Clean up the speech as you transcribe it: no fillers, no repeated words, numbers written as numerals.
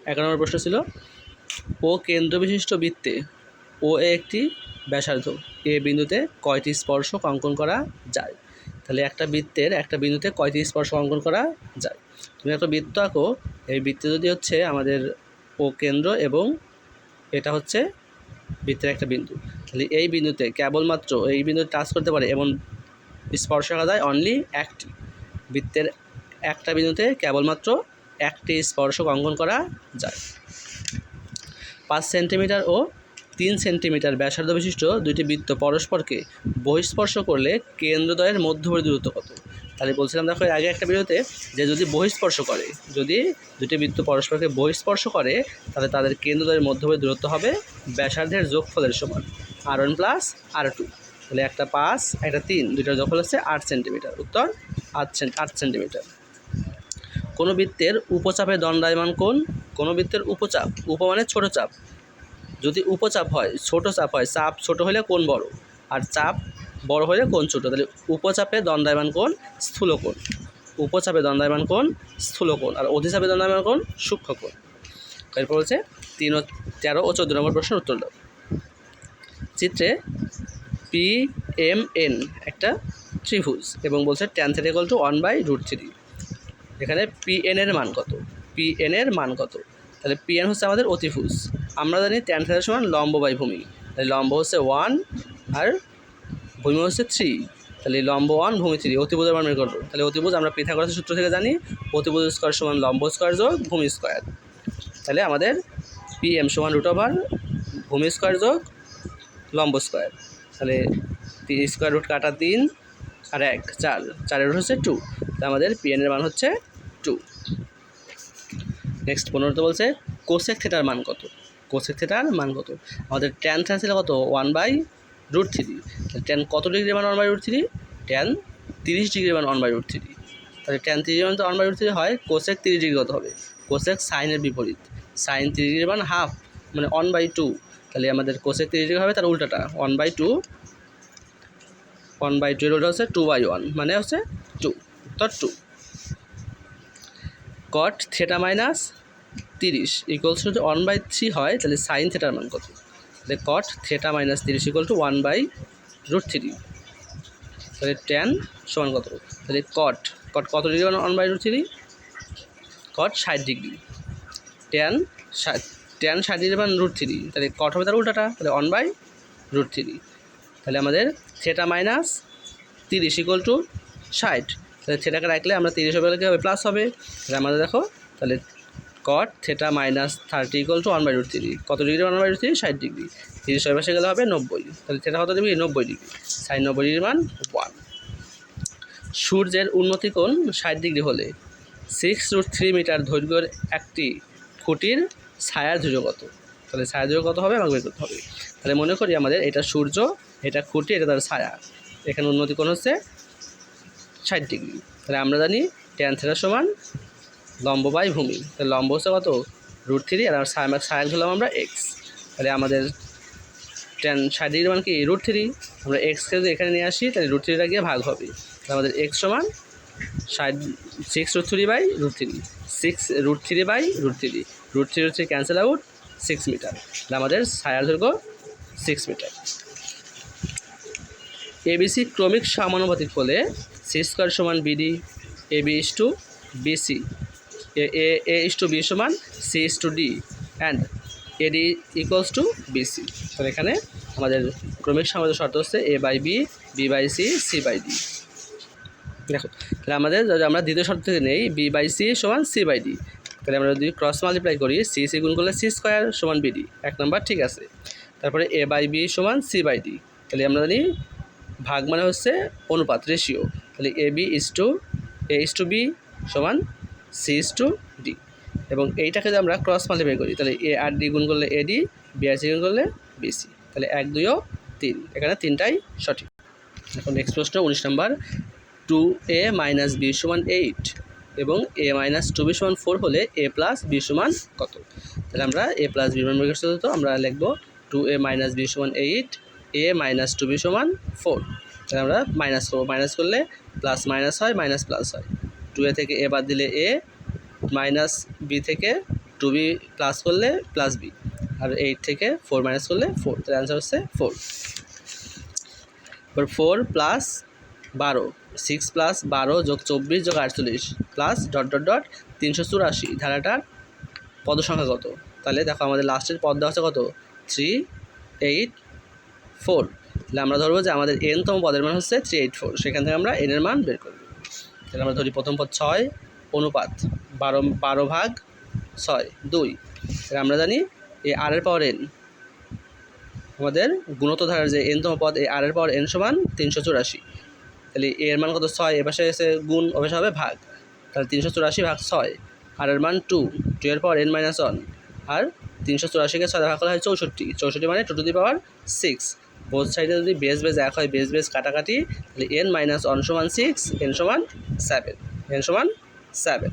11 নম্বর প্রশ্ন ছিল ও কেন্দ্রবিশিষ্ট বৃত্তে ও একটি ব্যাসার্ধ এ বিন্দুতে কয়টি স্পর্শক অঙ্কন করা যায়। তাহলে একটা বৃত্তের একটা বিন্দুতে কয়টি স্পর্শক অঙ্কন করা যায়। তুমি একটা বৃত্ত আঁকো, এই বৃত্তে যদি হচ্ছে আমাদের ও কেন্দ্র এবং এটা হচ্ছে বৃত্তের একটা বিন্দু, তাহলে এই বিন্দুতে কেবলমাত্র এই বিন্দুতে টাচ করতে পারে এমন স্পর্শক আঁকা যায় অনলি একটি। বৃত্তের একটা বিন্দুতে কেবলমাত্র একটি স্পর্শক অঙ্কন করা যায়। 5 সেন্টিমিটার ও 3 সেন্টিমিটার ব্যাসার্ধ বিশিষ্ট দুইটি বৃত্ত পরস্পরকে বহিঃস্পর্শ করলে কেন্দ্রদ্বয়ের মধ্যবর্তী দূরত্ব কত। তাহলে বলছিলাম দেখো আগে একটা ভিডিওতে যে যদি বহিঃস্পর্শ করে, যদি দুটি বৃত্ত পরস্পরকে বহিঃস্পর্শ করে তাহলে তাদের কেন্দ্রদ্বয়ের মধ্যবর্তী দূরত্ব হবে ব্যাসার্ধের যোগফলের সমান r1 প্লাস r2। তাহলে একটা 5 একটা 3 দুইটার যোগফল হচ্ছে 8 সেন্টিমিটার। উত্তর 8 সেন্টিমিটার। কোনো বৃত্তের উপচাপে দণ্ডায়মান কোণ, কোনো বৃত্তের উপচাপ, উপ মানে ছোট চাপ, যদি উপচাপ হয় ছোট চাপ হয়, চাপ ছোট হলে কোণ বড় আর চাপ বড় হলে কোণ ছোট। তাহলে উপচাপে দণ্ডায়মান কোণ স্থূল কোণ, উপচাপে দণ্ডায়মান কোণ স্থূল কোণ আর অধিচাপে দণ্ডায়মান কোণ সূক্ষ্ম কোণ। এরপর হচ্ছে 3, 13 ও 14 নম্বর প্রশ্নের উত্তর দাও। চিত্রে PMN একটা ত্রিভুজ এবং বলছে tan θ = 1/√3। এখানে PN এর মান কত, PN এর মান কত। তাহলে PN হচ্ছে আমাদের অতিভুজ, আমরা জানি tan θ সমান লম্ব বাই ভূমি, তাহলে লম্ব হচ্ছে 1 আর ভূমি হচ্ছে 3, তাহলে লম্ব 1 ভূমি 3, অতিভুজের মান বের করবো। তাহলে অতিভুজ আমরা পিথাগোরাসের সূত্র থেকে জানি অতিভুজ স্কয়ার সমান লম্ব স্কয়ার যোগ ভূমি স্কয়ার। তাহলে আমাদের PM সমান √ওভার ভূমি স্কয়ার যোগ লম্ব স্কয়ার। তাহলে 3 স্কয়ার রুট কাটা 3 আর 1 4, 4 রুট হচ্ছে 2, তাহলে আমাদের PN এর মান হচ্ছে 2। নেক্সট 15তে বলছে কোসেক থিটার মান কত। কোসেক থিটার মান কত, আমাদের tan θ ছিল কত 1/√3, tan কত ডিগ্রি মান 1/√3, tan 30 ডিগ্রি মান 1/√3। তাহলে tan 30 মান তো 1/√3 হয়, কোসেক 30 ডিগ্রি কত হবে, কোসেক সাইনের বিপরীত, সাইন 30 ডিগ্রি মান হাফ মানে 1/2, তাহলে আমাদের কোসেক 30 ডিগ্রি হবে তার উল্টাটা 1/2, 1/2 এর উল্টা হচ্ছে 2/1 মানে হচ্ছে 2, উত্তর 2। cot θ মাইনাস 30 ইকুয়ালস টু 1/3 হয়, তাহলে সাইন থিটার মান কত। তাহলে cot θ মাইনাস 30 ইকুয়াল টু 1/√3। তাহলে tan সমান কত, তাহলে cot কত ডিগ্রি মান 1/√3, cot 60 ডিগ্রি, tan 60 ডিগ্রি মান √3, তাহলে cot হবে তার উল্টাটা, তাহলে 1/√3। তাহলে আমাদের θ মাইনাস 30 ইকুয়াল টু 60, তাহলে থিটাকে রাখলে আমরা 30 হবে কি হবে প্লাস হবে। তাহলে আমাদের দেখো তাহলে cot θ মাইনাস 30 ইকুয়াল টু 1/√3, কত ডিগ্রি 1/√3, 60 ডিগ্রি, 30 এর পাশে গেলে হবে 90, তাহলে থিটা কত ডিগ্রি 90 ডিগ্রি, সাইন 90 ডিগ্রি মান 1। সূর্যের উন্নতি কোণ 60 ডিগ্রি হলে 6√3 মিটার দৈর্ঘ্যের একটি খুঁটির ছায়ার দৈর্ঘ্য কত। তাহলে ছায়ার দৈর্ঘ্য কত হবে আমাকে বের করতে হবে। তাহলে মনে করি আমাদের এটা সূর্য, এটা খুঁটি, এটা তার ছায়া, এখানে উন্নতি কোণ হচ্ছে 60 ডিগ্রি। তাহলে আমরা জানি tan θ সমান লম্ব বাই ভূমি, তাহলে লম্ব হচ্ছে কত √3 আর ছায়া ধরলাম আমরা x। তাহলে আমাদের tan 60 ডিগ্রি মান কি √3, আমরা এক্সকে যদি এখানে নিয়ে আসি তাহলে √3টা গিয়ে ভাগ হবে, তাহলে আমাদের x সমান 6√3/√3, 6√3/√3, √3 হচ্ছে ক্যান্সেল আউট, 6 মিটার, তাহলে আমাদের ছায়ার দৈর্ঘ্য 6 মিটার। ABC ক্রমিক সমানুপাতিক হলে c² সমান BD, AB is to BC, A is to B সমান C is to D and AD equals to BC। তাহলে এখানে আমাদের ক্রমিক সমানুপাতিক শর্ত হচ্ছে A/B, B/C, C/D। দেখো তাহলে আমাদের যদি আমরা দ্বিতীয় শর্ত থেকে নেই B/C সমান C/D, তাহলে আমরা যদি ক্রস মাল্টিপ্লাই করি C গুণ করলে C² সমান BD, 1 নম্বর ঠিক আছে। তারপরে A/B সমান C/D, তাহলে আমরা জানি ভাগ মানে হচ্ছে অনুপাত রেশিও, তাহলে AB is to A is to B সমান C is to D, এবং এইটাকে যদি আমরা ক্রস মাল্টিপ্লাই করি তাহলে A আর D গুণ করলে AD, B আর C গুণ করলে BC, তাহলে 1, 2 ও 3, এখানে 3টাই সঠিক। এখন নেক্সট প্রশ্ন 19 নম্বর, 2A মাইনাস B সমান 8 এবং A মাইনাস 2B সমান 4 হলে A প্লাস B সমান কত। তাহলে আমরা A প্লাস B মান বের করতে হতো, আমরা লিখব 2A মাইনাস B সমান 8, A মাইনাস 2B সমান 4, তাহলে আমরা মাইনাস করবো, মাইনাস করলে প্লাস মাইনাস হয়, মাইনাস প্লাস হয়, 2A থেকে A বাদ দিলে A, মাইনাস B থেকে 2b প্লাস করলে প্লাস বি, আর 8 থেকে 4 মাইনাস করলে 4, তাহলে অ্যান্সার হচ্ছে 4। এবার 4 প্লাস 12, 6 প্লাস 12 যোগ 24 যোগ 48 প্লাস ডট ডট ডট 384, ধারাটার পদ সংখ্যা কত? তাহলে দেখো আমাদের লাস্টের পদ দেওয়া আছে কত, 3, 8, 4। তাহলে আমরা ধরবো যে আমাদের এনতম পদের মান হচ্ছে 384, সেখান থেকে আমরা এনের মান বের করব। তাহলে আমরা ধরি প্রথম পদ 6 অনুপাত 12 ভাগ 6, 2। তাহলে আমরা জানি এই আর এর পাওয়ার এন, আমাদের গুণত ধারার যে এনতম পদ এই আর এর পাওয়ার এন সমান 384। তাহলে এর মান কত, 6, এ পাশে এসে গুণ, অবশ্যই হবে ভাগ। তাহলে 384 ভাগ 6, আর এর মান 2, 2 এর পাওয়ার n - 1, আর 384কে 6 ভাগ করা হয় 64, 64 মানে 2 টু দি পাওয়ার 6। বোথ সাইডে যদি বেস বেস এক হয়, বেস বেস কাটাকাটি, তাহলে n - 1 সমান 6, n সমান 7, n সমান 7।